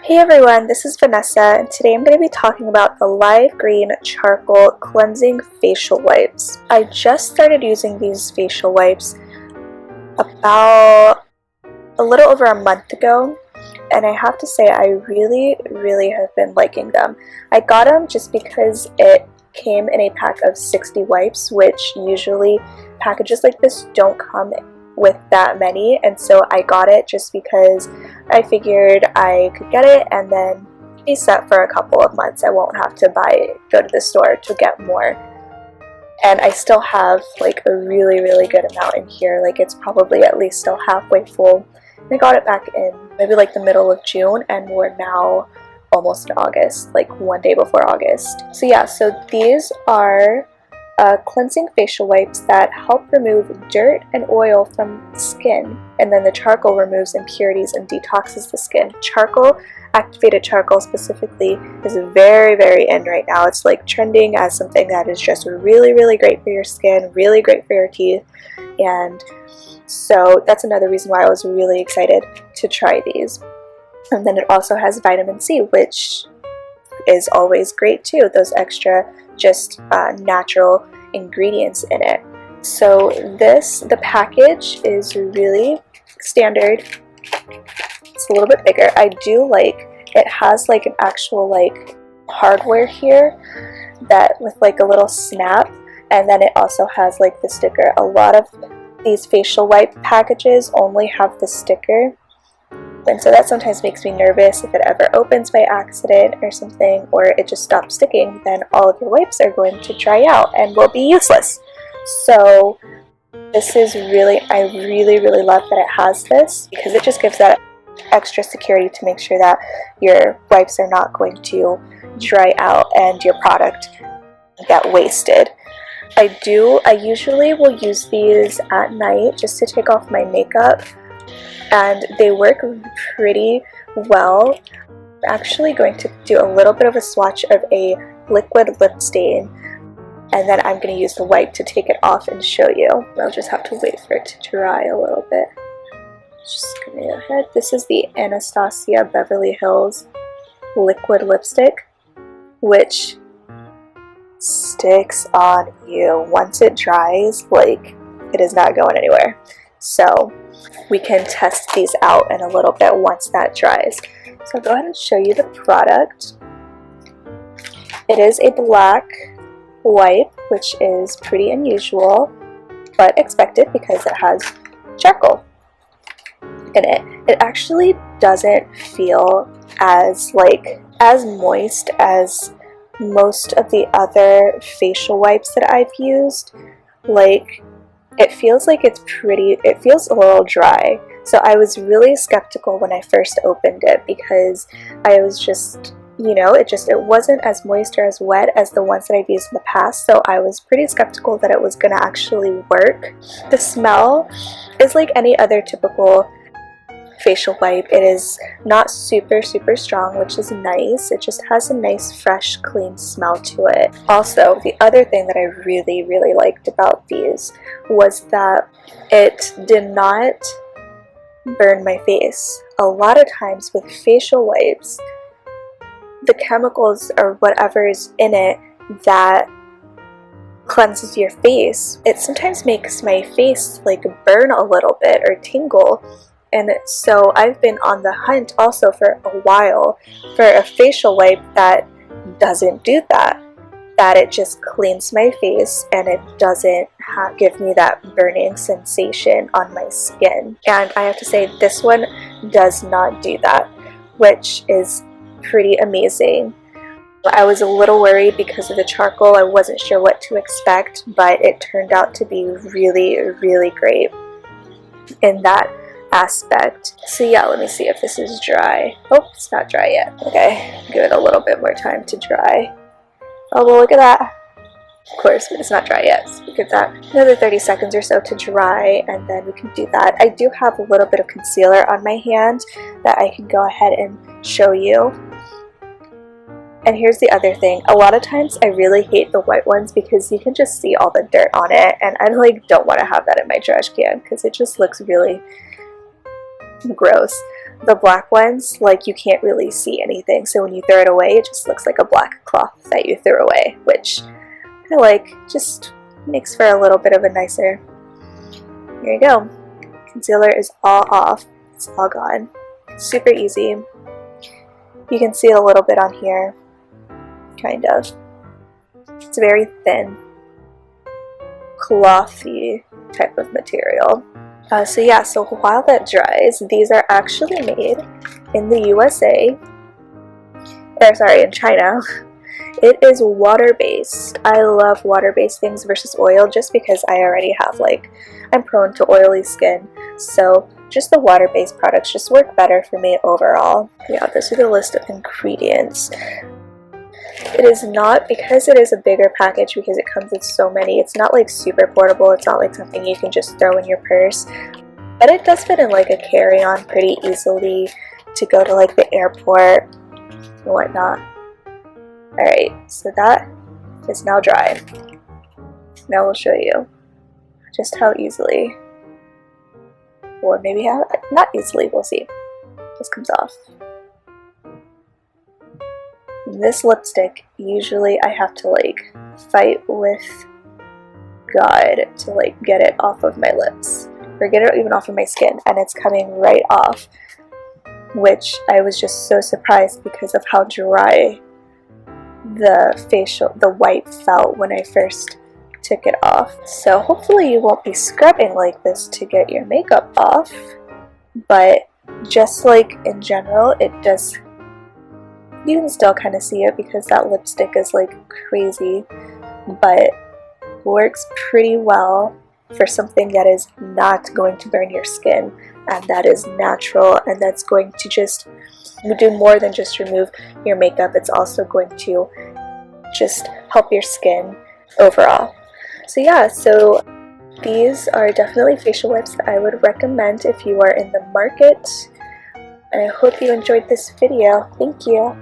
Hey everyone, this is Vanessa, and today I'm going to be talking about the Live Green Charcoal Cleansing Facial Wipes. I just started using these facial wipes about a little over a month ago, and I have to say I really have been liking them. I got them just because it came in a pack of 60 wipes, which usually packages like this don't come with that many, and so I got it just because I figured I could get it and then be set for a couple of months. I won't have to go to the store to get more. And I still have like a really good amount in here. Like, it's probably at least still halfway full. I got it back in maybe like the middle of June, and we're now almost in August, like one day before August. So yeah, so these are cleansing facial wipes that help remove dirt and oil from the skin, and then the charcoal removes impurities and detoxes the skin. Charcoal, activated charcoal specifically, is very in right now. It's like trending as something that is just really great for your skin, really great for your teeth, and so that's another reason why I was really excited to try these. And then it also has vitamin C, which is always great too, those extra just natural ingredients in it. So the package is really standard. It's a little bit bigger. I do like it has like an actual like hardware here that with like a little snap, and then it also has like the sticker. A lot of these facial wipe packages only have the sticker, and so that sometimes makes me nervous. If it ever opens by accident or something, or it just stops sticking, then all of your wipes are going to dry out and will be useless. So this is really, I really love that it has this, because it just gives that extra security to make sure that your wipes are not going to dry out and your product get wasted. I usually will use these at night just to take off my makeup, and they work pretty well. I'm actually going to do a little bit of a swatch of a liquid lip stain, and then I'm going to use the wipe to take it off and show you. I'll just have to wait for it to dry a little bit. Just going to go ahead. This is the Anastasia Beverly Hills liquid lipstick, which sticks on you. Once it dries, like, it is not going anywhere. So we can test these out in a little bit once that dries. So I'll go ahead and show you the product. It is a black wipe, which is pretty unusual, but expected because it has charcoal in it. It actually doesn't feel as moist as most of the other facial wipes that I've used. Like, it feels like it feels a little dry. So I was really skeptical when I first opened it, because I was just, it wasn't as moist or as wet as the ones that I've used in the past, so I was pretty skeptical that it was gonna actually work. The smell is like any other typical facial wipe. It is not super strong, which is nice. It just has a nice fresh clean smell to it. Also, the other thing that I really liked about these was that it did not burn my face. A lot of times with facial wipes, the chemicals or whatever is in it that cleanses your face, it sometimes makes my face like burn a little bit or tingle. And so I've been on the hunt also for a while for a facial wipe that doesn't do that. That it just cleans my face and it doesn't give me that burning sensation on my skin. And I have to say, this one does not do that, which is pretty amazing. I was a little worried because of the charcoal. I wasn't sure what to expect, but it turned out to be really great in that aspect. So yeah, let me see if this is dry. Oh, it's not dry yet. Okay, give it a little bit more time to dry. Oh, well, look at that. Of course, it's not dry yet, so give that another 30 seconds or so to dry, and then we can do that. I do have a little bit of concealer on my hand that I can go ahead and show you. And here's the other thing. A lot of times I really hate the white ones because you can just see all the dirt on it, and I don't want to have that in my trash can because it just looks really gross. the black ones, like, you can't really see anything, so when you throw it away, it just looks like a black cloth that you threw away, which I like. Just makes for a little bit of a nicer. Here you go. Concealer is all off. It's all gone. Super easy. You can see a little bit on here, kind of. It's very thin, clothy type of material. So yeah, so while that dries, these are actually made in the USA, or sorry, in China. It is water-based. I love water-based things versus oil just because I already have, like, I'm prone to oily skin, so just the water-based products just work better for me overall. Yeah, this is the list of ingredients. It is not, because it is a bigger package, because it comes with so many, it's not like super portable, it's not like something you can just throw in your purse, but it does fit in like a carry-on pretty easily to go to like the airport and whatnot. Alright, so that is now dry. Now we'll show you just how easily, or maybe how, not easily, we'll see. This comes off. This lipstick, usually I have to like fight with God to like get it off of my lips, or get it even off of my skin, and it's coming right off, which I was just so surprised because of how dry the white felt when I first took it off. So hopefully you won't be scrubbing like this to get your makeup off, but just like in general, it does, you can still kind of see it because that lipstick is like crazy, but works pretty well for something that is not going to burn your skin, and that is natural, and that's going to just do more than just remove your makeup. It's also going to just help your skin overall. So yeah, so these are definitely facial wipes that I would recommend if you are in the market, and I hope you enjoyed this video. Thank you.